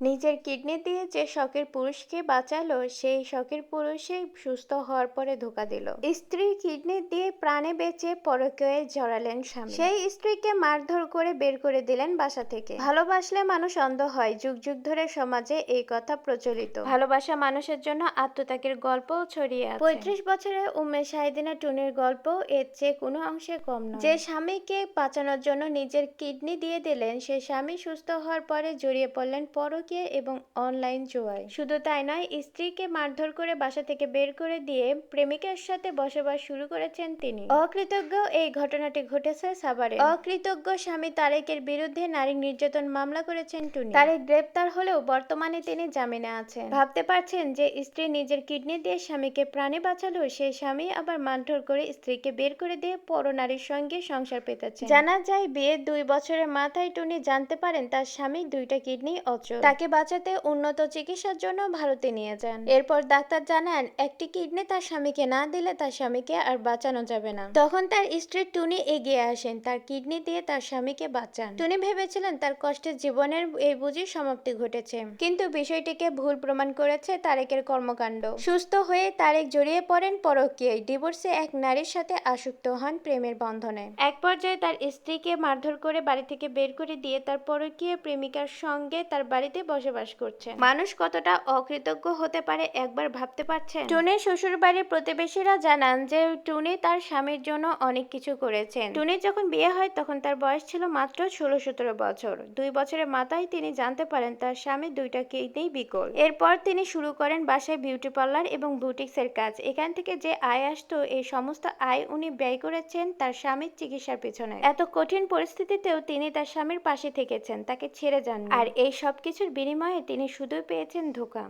নিজের কিডনি দিয়ে যে শখের পুরুষকে বাঁচালো সেই শখের পুরুষই সুস্থ হওয়ার পরে ধোঁকা দিল। স্ত্রীর কিডনি দিয়ে প্রাণে বেঁচে পরকীয়ায় জড়ালেন স্বামী। সেই স্ত্রীকে মারধর করে বের করে দিলেন বাসা থেকে। ভালোবাসলে মানুষ অন্ধ হয়, যুগ যুগ ধরে সমাজে এই কথা প্রচলিত। ভালোবাসা মানুষের জন্য আত্মত্যাগের গল্পও ছড়িয়ে আছে। 35 বছরের উম্মে শাহিদিনা টুনির গল্প এর চেয়ে কোনো অংশে কম নয়। যে স্বামীকে বাঁচানোর জন্য নিজের কিডনি দিয়ে দিলেন, সে স্বামী সুস্থ হওয়ার পরে জড়িয়ে পড়লেন পরকীয়া এবং অনলাইন জুয়ায়। শুধু তাই নয়, স্ত্রীকে মারধর করে বাসা থেকে বের করে দিয়ে প্রেমিকের সাথে বসবাস শুরু করেছেন তিনি। অকৃতজ্ঞ এই ঘটনাটি ঘটেছে সাভারে। অকৃতজ্ঞ স্বামী তারেকের বিরুদ্ধে নারী নির্যাতন মামলা করেছেন টুনি। তারেক গ্রেপ্তার হলেও বর্তমানে তিনি জামিনে আছেন। ভাবতে পারছেন যে স্ত্রী নিজের কিডনি দিয়ে স্বামীকে প্রাণে বাঁচালো, সেই স্বামী আবার মারধর করে স্ত্রীকে বের করে দিয়ে পর নারীর সঙ্গে সংসার পেতেছেন। জানা যায়, বিয়ের 2 বছরের মাথায় টুনি জানতে পারেন তার স্বামী 2টা কিডনি অচল। তাকে বাঁচাতে উন্নত চিকিৎসার জন্য ভারতে নিয়ে যান। এরপর ডাক্তার জানান একটি কিডনি তার স্বামীকে না দিলে তার স্বামীকে আর বাঁচানো যাবে না। তখন তার স্ত্রী টুনি এগিয়ে আসেন, তার কিডনি দিয়ে তার স্বামীকে বাঁচান। টুনি ভেবেছিলেন তার কষ্টের জীবনের এই বুঝি সমাপ্তি ঘটেছে, কিন্তু বিষয়টিকে ভুল প্রমাণ করেছে তারেকের কর্মকাণ্ড। সুস্থ হয়ে তারেক জড়িয়ে পড়েন পরকীয়ায়। ডিভোর্সে এক নারীর সাথে আসক্ত হন প্রেমের বন্ধনে। এক পর্যায়ে তার স্ত্রীকে মারধর করে বাড়ি থেকে বের করে দিয়ে তার পরকীয়া প্রেমিকার সঙ্গে তার বাড়িতে বসবাস করছেন। মানুষ কতটা অকৃতজ্ঞ হতে পারে একবার ভাবতে পারছেন? টুনির শ্বশুর বাড়ির প্রতিবেশীরা জানান যে টুনি তার স্বামীর জন্য অনেক কিছু করেছেন। টুনির যখন বিয়ে হয় তখন তার বয়স ছিল মাত্র 16-17 বছর। 2 বছরের মাথায় তিনি জানতে পারেন তার স্বামী 2টা কিডনি বিকল। এরপর তিনি শুরু করেন বাসায় বিউটি পার্লার এবং বুটিক্সের কাজ। এখান থেকে যে আয় আসতো, এই সমস্ত আয় উনি ব্যয় করেছেন তার স্বামীর চিকিৎসার পিছনে। এত কঠিন পরিস্থিতিতেও তিনি তার স্বামীর পাশে থেকেছেন, তাকে ছেড়ে যাননি। আর এই সবকিছুর বিনিময়ে তিনি শুধুই পেয়েছেন ধোঁকা।